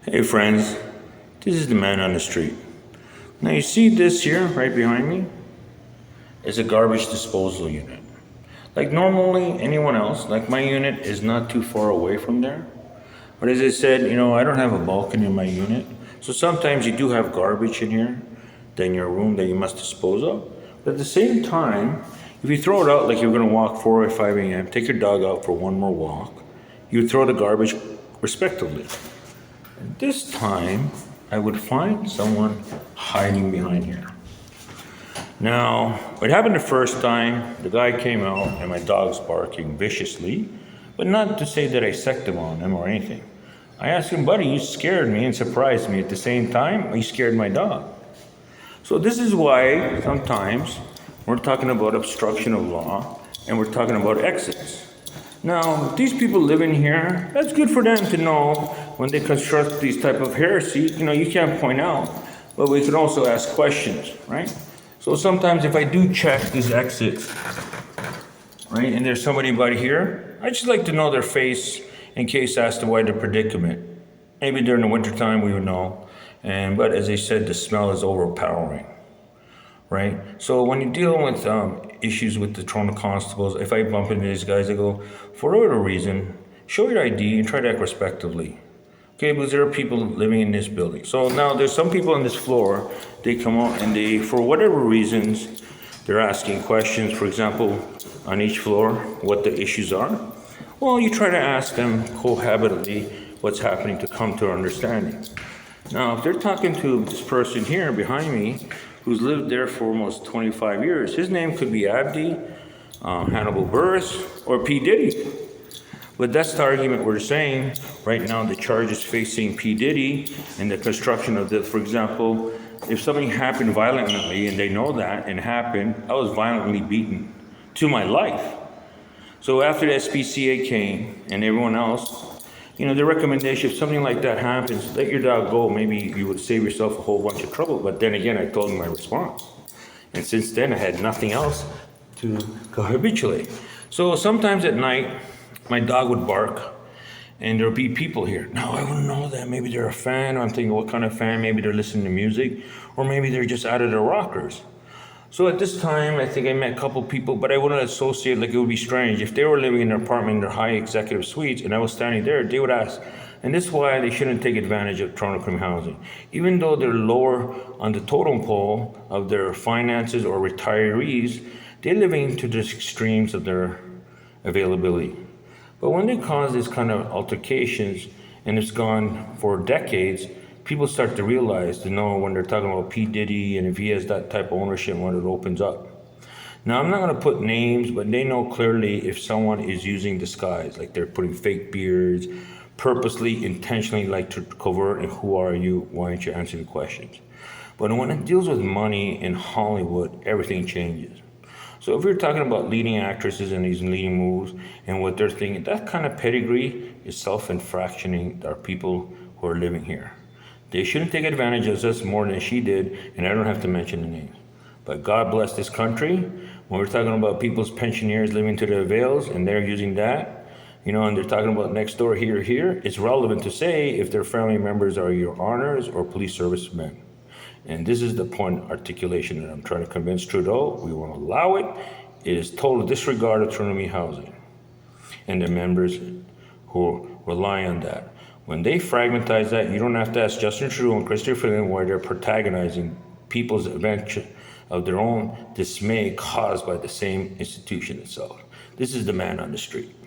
Hey friends, this is the man on the street. Now you see this here right behind me is a garbage disposal unit. Like normally anyone else, like my unit is not too far away from there. But as I said, I don't have a balcony in my unit. So sometimes you do have garbage in here than your room that you must dispose of. But at the same time, if you throw it out like you're gonna walk 4 or 5 a.m., take your dog out for one more walk, you throw the garbage respectively. This time, I would find someone hiding behind here. Now, what happened the first time, the guy came out and my dog's barking viciously, but not to say that I sected him on him or anything. I asked him, buddy, you scared me and surprised me at the same time, or you scared my dog. So this is why sometimes we're talking about obstruction of law and we're talking about exits. Now, these people living here, that's good for them to know when they construct these type of heresy. You can't point out, but we can also ask questions, right? So sometimes if I do check these exits, right, and there's somebody about here, I just like to know their face in case asked to why their predicament. Maybe during the wintertime we would know, but as I said, the smell is overpowering. Right? So when you're dealing with issues with the Toronto constables, if I bump into these guys, I go, for whatever reason, show your ID and try to act respectively. Okay, because there are people living in this building. So now there's some people on this floor, they come out and they, for whatever reasons, they're asking questions, for example, on each floor, what the issues are. Well, you try to ask them cohabitantly what's happening to come to an understanding. Now, if they're talking to this person here behind me, who's lived there for almost 25 years. His name could be Abdi, Hannibal Burris, or P. Diddy. But that's the argument we're saying. Right now, the charge is facing P. Diddy and the construction of this. For example, if something happened violently, and they know that and happened, I was violently beaten to my life. So after the SPCA came and everyone else, the recommendation, if something like that happens, let your dog go. Maybe you would save yourself a whole bunch of trouble. But then again, I told him my response. And since then, I had nothing else to habituate. So sometimes at night, my dog would bark and there'll be people here. Now, I wouldn't know that. Maybe they're a fan. I'm thinking, what kind of fan? Maybe they're listening to music. Or maybe they're just out of their rockers. So at this time, I think I met a couple people, but I wouldn't associate, like it would be strange. If they were living in their apartment in their high executive suites and I was standing there, they would ask. And this is why they shouldn't take advantage of Toronto Cream Housing. Even though they're lower on the totem pole of their finances or retirees, they're living to the extremes of their availability. But when they cause these kind of altercations, and it's gone for decades, people start to realize, to know when they're talking about P. Diddy and if he has that type of ownership when it opens up. Now, I'm not going to put names, but they know clearly if someone is using disguise, like they're putting fake beards, purposely, intentionally, like to covert, and who are you? Why aren't you answering the questions? But when it deals with money in Hollywood, everything changes. So if you're talking about leading actresses and these leading moves and what they're thinking, that kind of pedigree is self-infractioning our people who are living here. They shouldn't take advantage of us more than she did, and I don't have to mention the names. But God bless this country. When we're talking about people's pensioners living to their avails, and they're using that, and they're talking about next door here, it's relevant to say if their family members are your honors or police servicemen. And this is the point articulation that I'm trying to convince Trudeau. We won't allow it. It is total disregard of Toronto Housing and the members who rely on that. When they fragmentize that, you don't have to ask Justin Trudeau and Chrystia Freeland why they're protagonizing people's event of their own dismay caused by the same institution itself. This is the man on the street.